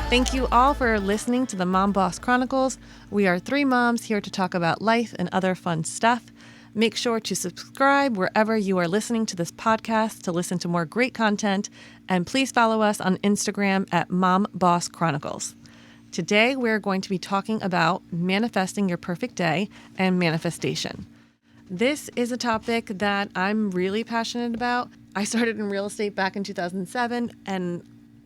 Thank you all for listening to the Mom Boss Chronicles. We are 3 moms here to talk about life and other fun stuff. Make sure to subscribe wherever you are listening to this podcast to listen to more great content. And please follow us on Instagram at Mom Boss Chronicles. Today, we're going to be talking about manifesting your perfect day and manifestation. This is a topic that I'm really passionate about. I started in real estate back in 2007, and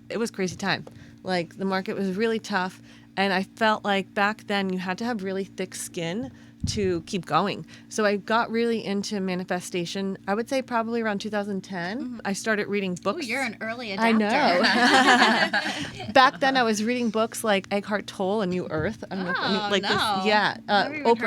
it was a crazy time. Like, the market was really tough, and I felt like back then you had to have really thick skin to keep going. So I got really into manifestation, I would say probably around 2010. Mm-hmm. I started reading books. Ooh, you're an early adapter. I know. Back then I was reading books like Eckhart Tolle, A New Earth. Oprah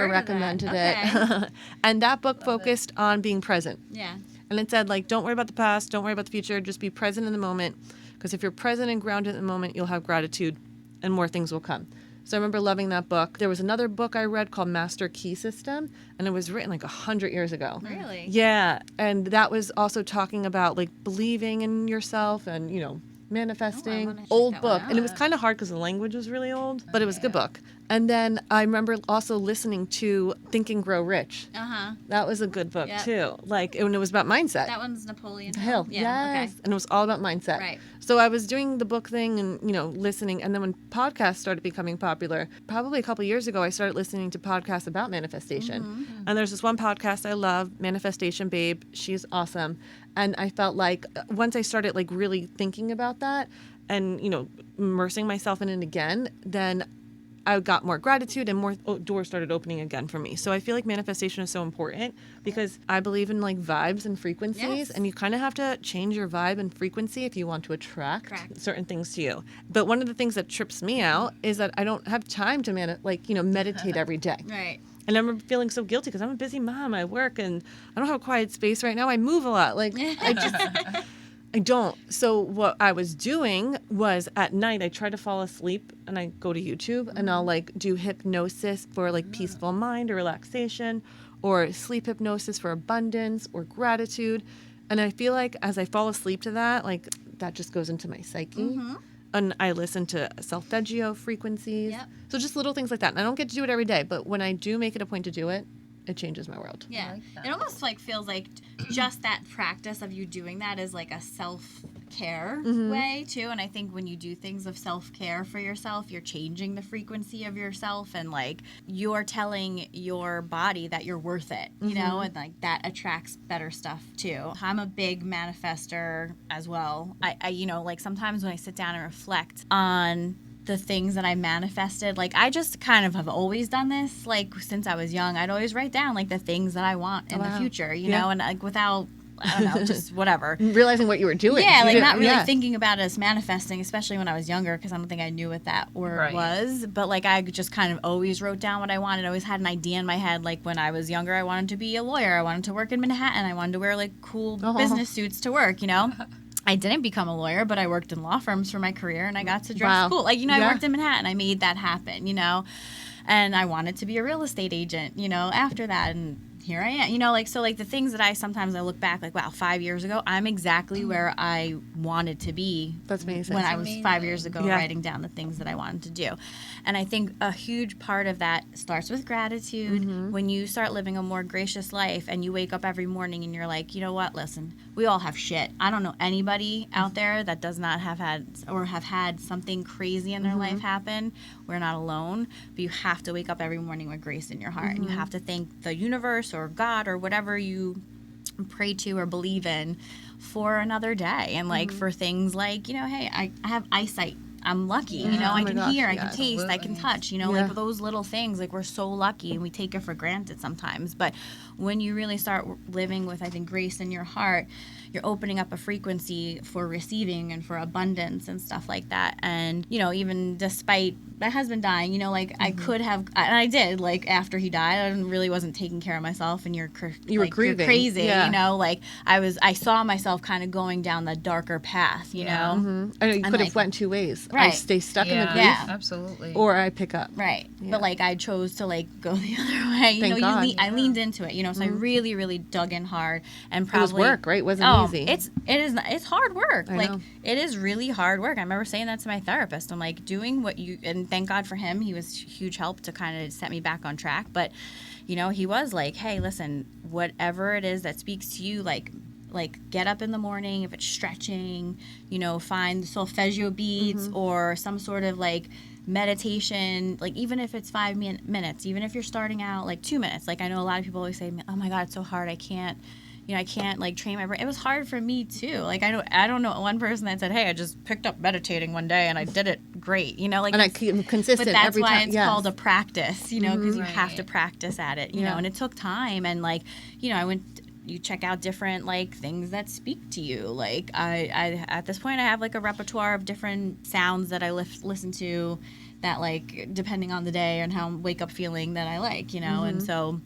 recommended it. And that book focused on being present. Yeah. And it said, like, don't worry about the past, don't worry about the future, just be present in the moment. Because if you're present and grounded in the moment, you'll have gratitude and more things will come. So I remember loving that book. There was another book I read called Master Key System, and it was written like 100 years ago. Really? Yeah. And that was also talking about like believing in yourself and, you know, manifesting. Old book. And it was kind of hard because the language was really old, but it was a good book. And then I remember also listening to Think and Grow Rich. Uh-huh. That was a good book too. Like, when it was about mindset. That one's Napoleon Hill. Yeah. Yes. Okay. And it was all about mindset. Right. So I was doing the book thing and, you know, listening. And then when podcasts started becoming popular, probably a couple years ago, I started listening to podcasts about manifestation. Mm-hmm. And there's this one podcast I love, Manifestation Babe. She's awesome. And I felt like once I started like really thinking about that and, you know, immersing myself in it again, then I got more gratitude and more doors started opening again for me. So I feel like manifestation is so important because I believe in like vibes and frequencies, and you kind of have to change your vibe and frequency if you want to attract certain things to you. But one of the things that trips me out is that I don't have time to meditate every day. Right. And I'm feeling so guilty because I'm a busy mom. I work and I don't have a quiet space right now. I move a lot. Like I don't. So what I was doing was at night, I try to fall asleep and I go to YouTube and I'll like do hypnosis for like peaceful mind or relaxation, or sleep hypnosis for abundance or gratitude. And I feel like as I fall asleep to that, like that just goes into my psyche. Mm-hmm. And I listen to solfeggio frequencies. Yep. So just little things like that. And I don't get to do it every day, but when I do make it a point to do it, it changes my world. Yeah. It almost like feels like just that practice of you doing that is like a self-care way too. And I think when you do things of self-care for yourself, you're changing the frequency of yourself and like you're telling your body that you're worth it, you know, and like that attracts better stuff too. I'm a big manifester as well. I you know, like sometimes when I sit down and reflect on the things that I manifested, like I just kind of have always done this, like since I was young. I'd always write down like the things that I want in the future, you know, and like without, I don't know, just whatever. Realizing what you were doing. Yeah, like not really thinking about it as manifesting, especially when I was younger, because I don't think I knew what that word was. But like I just kind of always wrote down what I wanted. I always had an idea in my head. Like when I was younger, I wanted to be a lawyer. I wanted to work in Manhattan. I wanted to wear like cool business suits to work, you know. I didn't become a lawyer, but I worked in law firms for my career, and I got to dress cool. Like, you know, I worked in Manhattan. I made that happen, you know. And I wanted to be a real estate agent, you know, after that. And here I am, you know, like, so like the things that I sometimes look back like, wow, 5 years ago, I'm exactly where I wanted to be. That's amazing. When I was 5 years ago writing down the things that I wanted to do. And I think a huge part of that starts with gratitude. When you start living a more gracious life and you wake up every morning and you're like, you know what, listen, we all have shit. I don't know anybody out there that does not have had or have had something crazy in their life happen. We're not alone, but you have to wake up every morning with grace in your heart. And you have to thank the universe or God or whatever you pray to or believe in for another day. And like for things like, you know, hey, I have eyesight. I'm lucky, you know, I can hear, I can taste, I can touch, you know, like those little things, like we're so lucky and we take it for granted sometimes. But when you really start living with, I think, grace in your heart, you're opening up a frequency for receiving and for abundance and stuff like that. And, you know, even despite my husband dying, you know, like I could have, and I did, like after he died, I really wasn't taking care of myself, and you were grieving. You're crazy, you know, like I saw myself kind of going down the darker path, you know. I know you could have went two ways. I Right. stay stuck in the grief, Yeah. Absolutely. or I pick up. Right. Yeah. But like I chose to like go the other way. Thank God. I leaned into it, so I really, really dug in hard and probably It was work, right? It wasn't easy. It's hard work. I Like know. it is really hard work. I remember saying that to my therapist. I'm like, doing what you, and thank God for him. He was huge help to kind of set me back on track. But he was like, hey, listen, whatever it is that speaks to you, like get up in the morning, if it's stretching, find solfeggio beats or some sort of like meditation, like even if it's 5 minutes, even if you're starting out like 2 minutes. Like I know a lot of people always say, oh my God, it's so hard, I can't like train my brain. It was hard for me too. Like I don't know one person that said, hey, I just picked up meditating one day and I did it great, like, and I keep consistent but that's every why time. it's called a practice, because you have to Right. practice at it, Yeah. and it took time. And like, you check out different like things that speak to you. Like I at this point I have like a repertoire of different sounds that I listen to that, like, depending on the day and how wake up feeling that I like, and so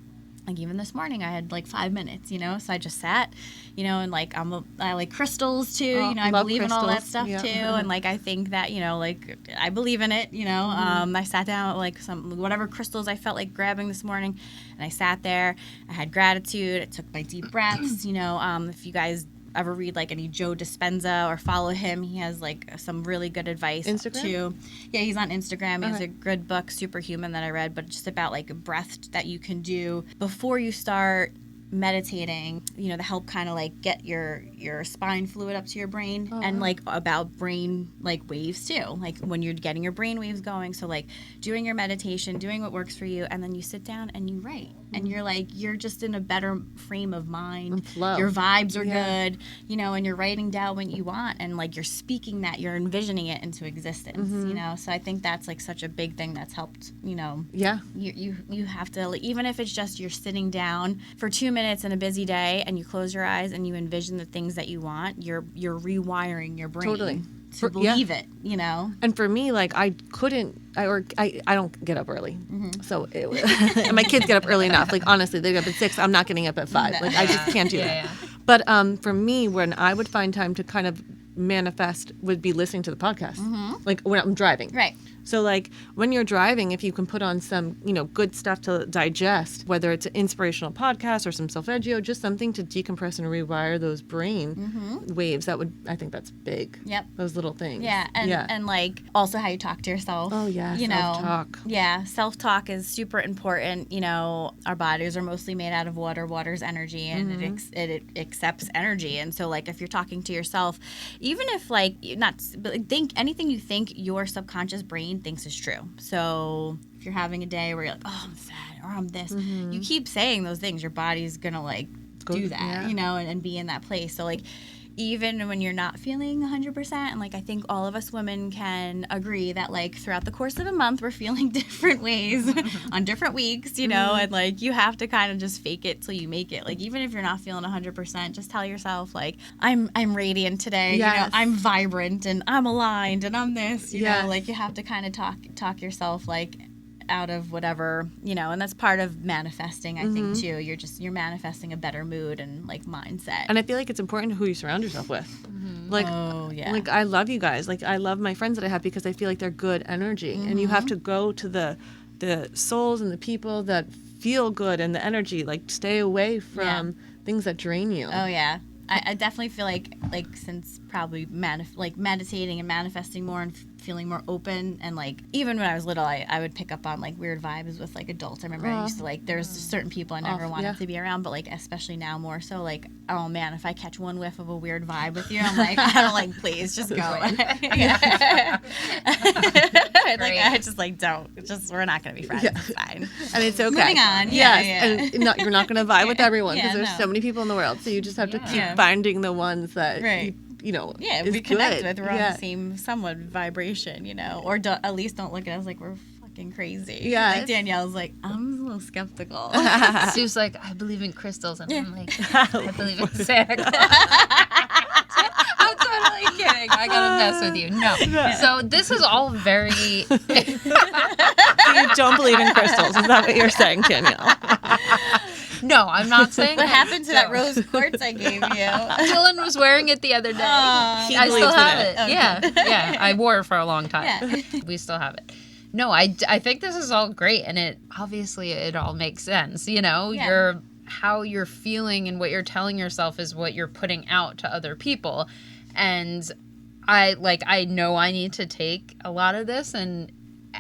like even this morning I had like 5 minutes, so I just sat, and like I like crystals too, Oh, I love believe in all that crystals. stuff Yeah. too, and like I think that like I believe in it, I sat down with like some whatever crystals I felt like grabbing this morning, and I sat there. I had gratitude. I took my deep breaths. If you guys ever read like any Joe Dispenza or follow him, he has like some really good advice. Instagram? Too. Yeah, he's on Instagram. He has Okay. a good book, Superhuman, that I read, but just about like breath that you can do before you start meditating, to help kind of like get your spine fluid up to your brain, and like about brain like waves too, like when you're getting your brain waves going. So like doing your meditation, doing what works for you, and then you sit down and you write, and you're just in a better frame of mind. And flow. Your vibes are Yeah. good, and you're writing down what you want, and like you're speaking that, you're envisioning it into existence, so I think that's like such a big thing that's helped. Yeah. You have to, like, even if it's just you're sitting down for 2 minutes in a busy day and you close your eyes and you envision the things that you want, you're rewiring your brain Totally. to believe it, And for me, like I don't get up early, so and my kids get up early enough. Like honestly, they get up at 6. I'm not getting up at 5. Like I just can't do that. Yeah. But for me, when I would find time to kind of manifest, would be listening to the podcast, like when I'm driving. right. So like when you're driving, if you can put on some, good stuff to digest, whether it's an inspirational podcast or some solfeggio, just something to decompress and rewire those brain waves, I think that's big. Yep. Those little things. Yeah, and like also how you talk to yourself. Oh, yeah, self-talk. Yeah, self-talk is super important. Our bodies are mostly made out of water. Water's energy, and it accepts energy. And so like if you're talking to yourself, even if like think anything you think, your subconscious brain thinks is true. So if you're having a day where you're like, oh, I'm sad, or I'm this, you keep saying those things, your body's gonna like do that, yeah. and be in that place. So like even when you're not feeling 100%, and like I think all of us women can agree that like throughout the course of a month we're feeling different ways on different weeks, and like you have to kind of just fake it till you make it. Like even if you're not feeling 100%, just tell yourself like I'm radiant today. Yes. I'm vibrant and I'm aligned and I'm this. You Yes. know, like you have to kind of talk yourself like out of whatever, and that's part of manifesting, I think too. You're manifesting a better mood and like mindset. And I feel like it's important who you surround yourself with. Like, Oh, yeah. like I love you guys. Like I love my friends that I have because I feel like they're good energy. And you have to go to the souls and the people that feel good and the energy. Like stay away from things that drain you. Oh yeah, I definitely feel like since probably meditating and manifesting more and feeling more open, and like even when I was little, I would pick up on like weird vibes with like adults. I remember I used to like there's certain people I never wanted to be around, but like especially now more so, like, oh man, if I catch one whiff of a weird vibe with you, I'm like, I don't like, please just go. Yeah. Like I just like don't. It's just we're not gonna be friends. It's fine. And it's okay. Moving on. Yes. And you're not going to vibe with everyone because Yeah, there's no. so many people in the world. So you just have to keep Yeah. finding the ones that, Right. Yeah, is we connect good. with. We're on Yeah. the same somewhat vibration, or at least don't look at us like we're fucking crazy. Yes. Like Danielle's like, I'm a little skeptical. She was like, I believe in crystals. And I'm like, I believe in Santa Claus. I'm totally kidding. I gotta mess with you. No. So this is all very... So you don't believe in crystals. Is that what you're saying, Danielle? No, I'm not saying What that. happened to that No. rose quartz I gave you? Dylan was wearing it the other day. Aw. I still believes in have it. it. Yeah. I wore it for a long time. Yeah. We still have it. No, I think this is all great, and it all makes sense. You know, Yeah. how you're feeling and what you're telling yourself is what you're putting out to other people. And I know I need to take a lot of this, and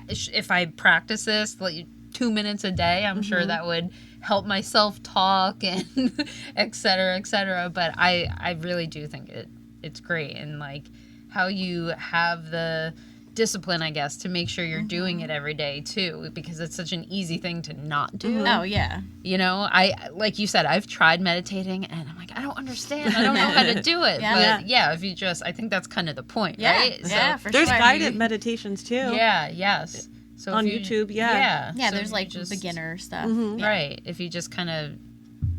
if I practice this like 2 minutes a day, I'm sure that would help my self-talk and et cetera, but I really do think it's great, and like how you have the discipline, I guess, to make sure you're doing it every day too, because it's such an easy thing to not do. Oh, yeah. You know, like you said, I've tried meditating and I'm like, I don't understand. I don't know how to do it. Yeah. But yeah, if you just, I think that's kind of the point, Yeah. right? Yeah, So, for There's sure. guided meditations too. yeah, yes. So On if you- YouTube, yeah. Yeah, so there's if like you just- beginner stuff. Mhm. Yeah. Right. If you just kind of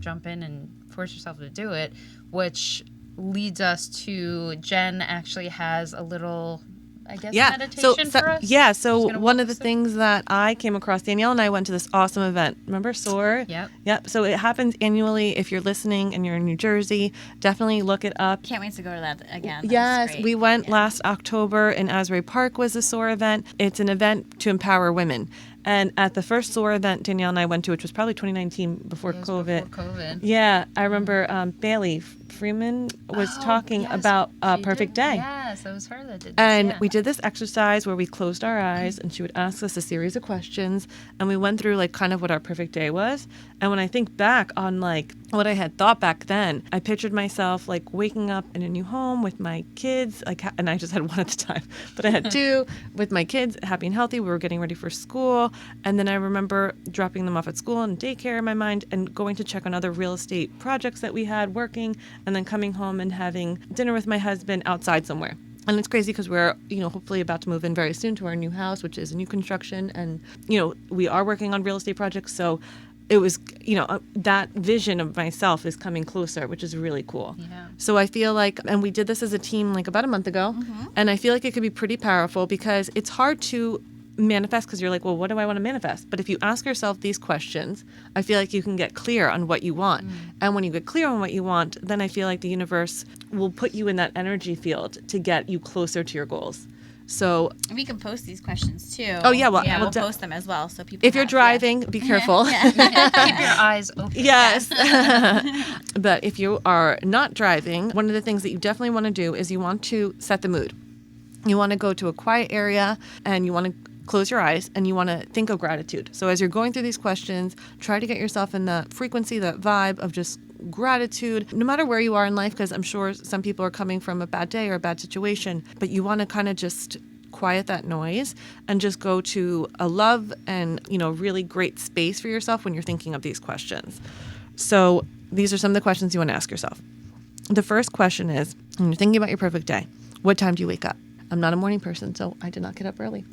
jump in and force yourself to do it, which leads us to Jen actually has a little, I guess, meditation for us. Yeah, She's so gonna one walk of the us through. things that I came across, Danielle and I went to this awesome event. Remember SOAR? Yep. So it happens annually. If you're listening and you're in New Jersey, definitely look it up. Can't wait to go to that again. That's Yes, great. we went Yeah. last October in Asbury Park was a SOAR event. It's an event to empower women. And at the first SOAR event Danielle and I went to, which was probably 2019 before It was COVID. Before COVID. Yeah, I remember Bailey Freeman was talking yes, about she Perfect did. Day. Yes, it was her that did this. And yeah. we did this exercise where we closed our eyes and she would ask us a series of questions and we went through like kind of what our perfect day was. And when I think back on like what I had thought back then, I pictured myself like waking up in a new home with my kids, like, and I just had one at the time, but I had two with my kids, happy and healthy. We were getting ready for school. And then I remember dropping them off at school and daycare in my mind and going to check on other real estate projects that we had working and then coming home and having dinner with my husband outside somewhere. And it's crazy because we're, hopefully about to move in very soon to our new house, which is a new construction. And, we are working on real estate projects. So it was, that vision of myself is coming closer, which is really cool. Yeah. So I feel like, and we did this as a team like about a month ago. And I feel like it could be pretty powerful because it's hard to manifest because you're like, well, what do I want to manifest? But if you ask yourself these questions, I feel like you can get clear on what you want. And when you get clear on what you want, then I feel like the universe will put you in that energy field to get you closer to your goals. So We can post these questions too. Oh, yeah, well, yeah, we'll we'll de- post them as well, so people. if you're have- driving, be careful. Yeah. Keep your eyes open. Yes. But if you are not driving, one of the things that you definitely want to do is you want to set the mood. You want to go to a quiet area and you want to close your eyes and you want to think of gratitude. So as you're going through these questions, try to get yourself in that frequency, that vibe of just gratitude, no matter where you are in life, because I'm sure some people are coming from a bad day or a bad situation, but you want to kind of just quiet that noise and just go to a love and, really great space for yourself when you're thinking of these questions. So these are some of the questions you want to ask yourself. The first question is, when you're thinking about your perfect day, what time do you wake up? I'm not a morning person, so I did not get up early.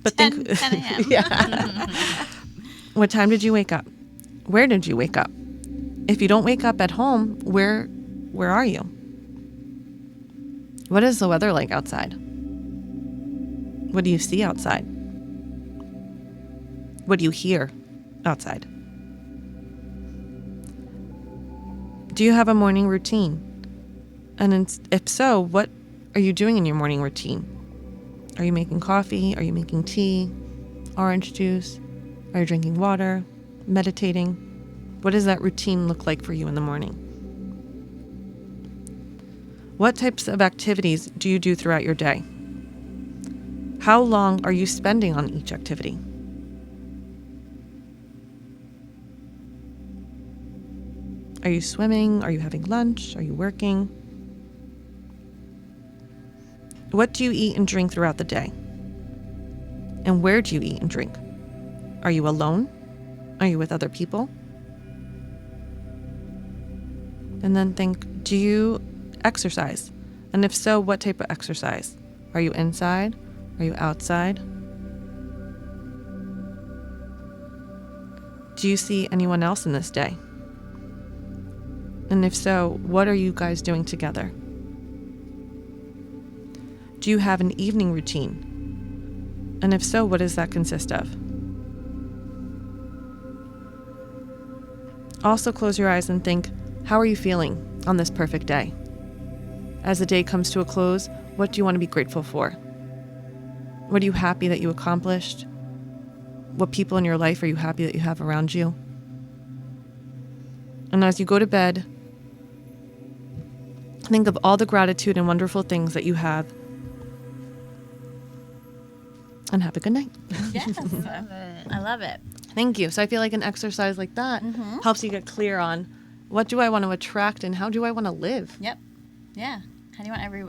But 10 a.m. Yeah. What time did you wake up? Where did you wake up? If you don't wake up at home, where are you? What is the weather like outside? What do you see outside? What do you hear outside? Do you have a morning routine? And if so, what are you doing in your morning routine? Are you making coffee? Are you making tea? Orange juice? Are you drinking water? Meditating? What does that routine look like for you in the morning? What types of activities do you do throughout your day? How long are you spending on each activity? Are you swimming? Are you having lunch? Are you working? What do you eat and drink throughout the day? And where do you eat and drink? Are you alone? Are you with other people? And then think, do you exercise? And if so, what type of exercise? Are you inside? Are you outside? Do you see anyone else in this day? And if so, what are you guys doing together? Do you have an evening routine? And if so, what does that consist of? Also close your eyes and think, how are you feeling on this perfect day? As the day comes to a close, what do you want to be grateful for? What are you happy that you accomplished? What people in your life are you happy that you have around you? And as you go to bed, think of all the gratitude and wonderful things that you have. And have a good night. Yes. I love it. Thank you. So I feel like an exercise like that helps you get clear on what do I want to attract and how do I want to live? Yep. Yeah. How do you want every...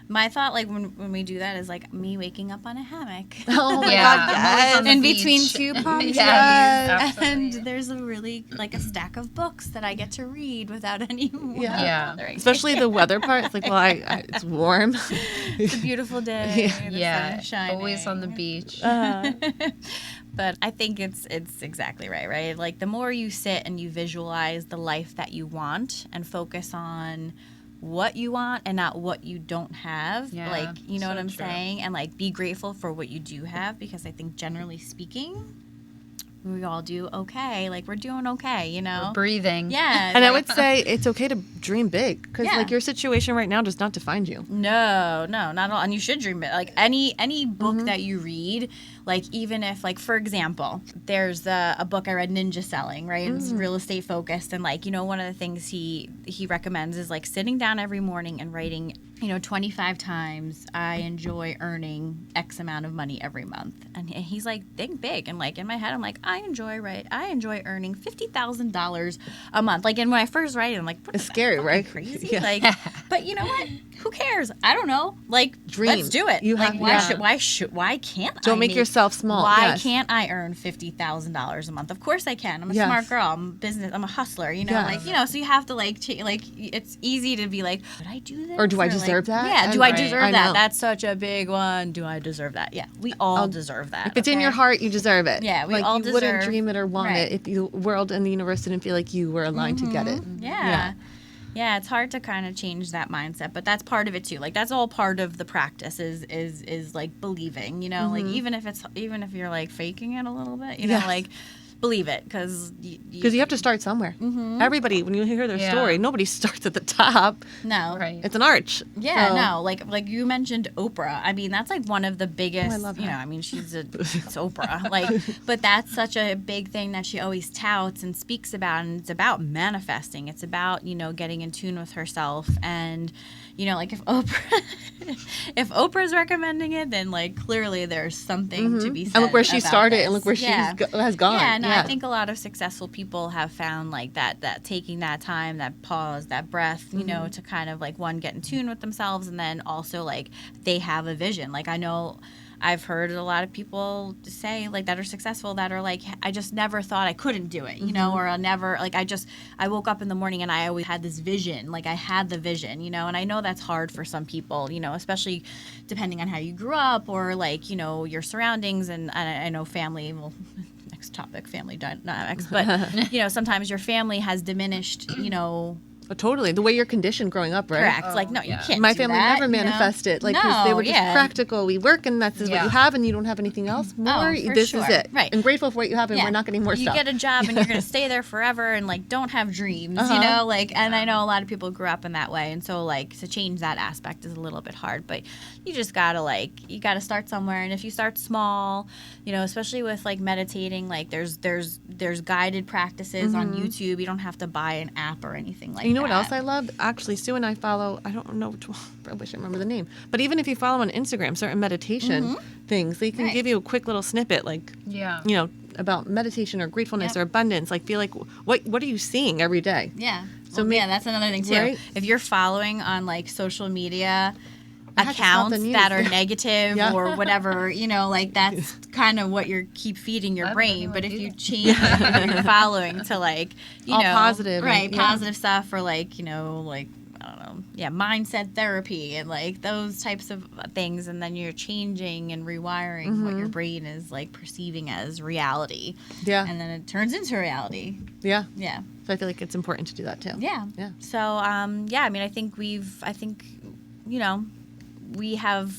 My thought, like, when we do that is, like, me waking up on a hammock. Oh, my Yeah. God, yes. On the In beach. between two palm trees. Yes, And absolutely. there's a really, like, a stack of books that I get to read without any Yeah. bothering. Especially the weather part. It's like, well, it's warm. It's a beautiful day. The sun Yeah, is shining. always on the beach. But I think it's exactly right? Like, the more you sit and you visualize the life that you want and focus on what you want and not what you don't have, Yeah, like, you know so what I'm true. saying? And, like, be grateful for what you do have, because I think generally speaking, we all do okay. Like, we're doing okay, you know? We're breathing. Yeah. And I like- would say it's okay to dream big because Yeah. like your situation right now does not define you. No, not at all. And you should dream it. Like any book that you read, like even if, like, for example, there's a book I read, Ninja Selling, right? And it's real estate focused, and, like, you know, one of the things he recommends is, like, sitting down every morning and writing, you know, 25 times I enjoy earning X amount of money every month. And he's like, think big. And, like, in my head, I'm like, I enjoy earning $50,000 a month. Like, and when I first write it, I'm like, what It's am I, scary, fucking right? Crazy. Yeah. Like, but you know what? Who cares? I don't know. Like, Dream. let's do it. You like, have- why yeah. why can't Don't I make yourself small. Why Yes. can't I earn $50,000 a month? Of course I can. I'm a Yes. smart girl. I'm a hustler. You know, Yes. like, you know. So you have to, like, it's easy to be like, should I do this? Or do I like, deserve that? Yeah. Do Right. I deserve I that? know. That's such a big one. Do I deserve that? Yeah. We all deserve that. If it's in okay? your heart, you deserve it. Yeah, we like, all you wouldn't deserve- dream it or want right. it if the world and the universe didn't feel like you were aligned to get it. Yeah. Yeah, it's hard to kind of change that mindset, but that's part of it too. Like, that's all part of the practice is like believing, you know, like even if you're like faking it a little bit, you know, Yes. like believe it, because Because you have to start somewhere. Everybody, when you hear their Yeah. story, nobody starts at the top. no, Right. It's an arch. Yeah, So- no, like you mentioned Oprah. I mean, that's like one of the biggest. Oh, I love you her. know, I mean, it's Oprah. Like, but that's such a big thing that she always touts and speaks about, and it's about manifesting. It's about, you know, getting in tune with herself, and, you know, like, if Oprah's recommending it, then, like, clearly there's something to be said. And look where she about started this. and look where she Yeah. has gone. Yeah, no, I think a lot of successful people have found, like, that taking that time, that pause, that breath, you know, to kind of, like, one, get in tune with themselves, and then also, like, they have a vision. Like, I know I've heard a lot of people say, like, that are successful, that are like, I just never thought I couldn't do it, you know, or I'll never, like, I woke up in the morning and I always had this vision, like, I had the vision, you know, and I know that's hard for some people, you know, especially depending on how you grew up, or, like, you know, your surroundings, and I know family, well, next topic, family dynamics, but, you know, sometimes your family has diminished, you know, But totally. The way you're conditioned growing up, right? correct. Oh, Like, no, yeah. you can't My do family that, never you know? manifested. Like, 'cause they No, were just yeah. practical. We work and that's what Yeah. you have and you don't have anything else more. for This sure. is it. Right. And grateful for what you have and Yeah. we're not getting more you stuff. get a job and you're going to stay there forever, and, like, don't have dreams, you Uh-huh. know, like, and I know a lot of people grew up in that way, and so, like, to change that aspect is a little bit hard, but you just gotta, like, you gotta start somewhere. And if you start small, you know, especially with, like, meditating, like, there's guided practices on YouTube. You don't have to buy an app or anything like that. You know what else I love? Actually, Sue and I follow, I don't know which one, I wish I remember the name, but even if you follow on Instagram certain meditation things, they can Right. give you a quick little snippet, like, Yeah. you know, about meditation or gratefulness Yep. or abundance. Like, feel like, what are you seeing every day? Yeah. So So yeah, that's another thing too. Right? If you're following on, like, social media I had to stop the accounts news. that are negative Yeah. or whatever, you know, like, that's kind of what you're keep feeding your I don't brain. know But what if to you do. change who you're following to, like, you All know, positive and- right, yeah. positive stuff, or, like, you know, like, I don't know, yeah, mindset therapy and, like, those types of things, and then you're changing and rewiring what your brain is, like, perceiving as reality, Yeah. and then it turns into reality. Yeah. Yeah. So I feel like it's important to do that too. Yeah. Yeah. So, yeah, I mean, I think, you know, we have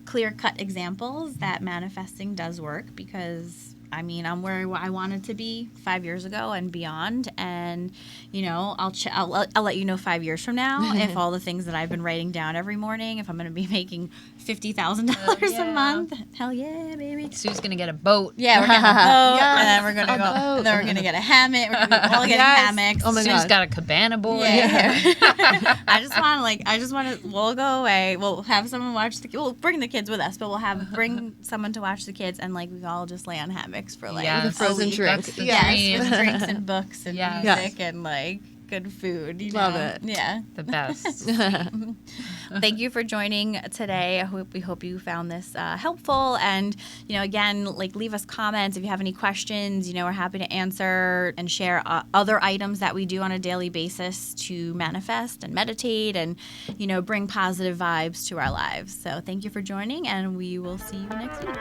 clear-cut examples that manifesting does work, because I'm where I wanted to be 5 years ago and beyond. And, I'll let you know 5 years from now if all the things that I've been writing down every morning, if I'm going to be making $50,000 a month. Hell yeah, baby. Sue's gonna get a boat. Yeah, we're getting a boat, and then we're gonna go. And then we're gonna get a hammock. We're gonna be all getting hammocks. Oh my Sue's God. got a cabana boy. Yeah. I just want to. We'll go away. We'll have someone watch we'll bring the kids with us, but we'll bring someone to watch the kids, and we all just lay on hammocks for Yes. With frozen a week. drinks. That's the Yes, dream. with drinks and books and Yes. music and good food. Love it. Yeah. The best. Thank you for joining today. We hope you found this helpful. And, again, leave us comments if you have any questions. We're happy to answer and share other items that we do on a daily basis to manifest and meditate and, bring positive vibes to our lives. So thank you for joining, and we will see you next week.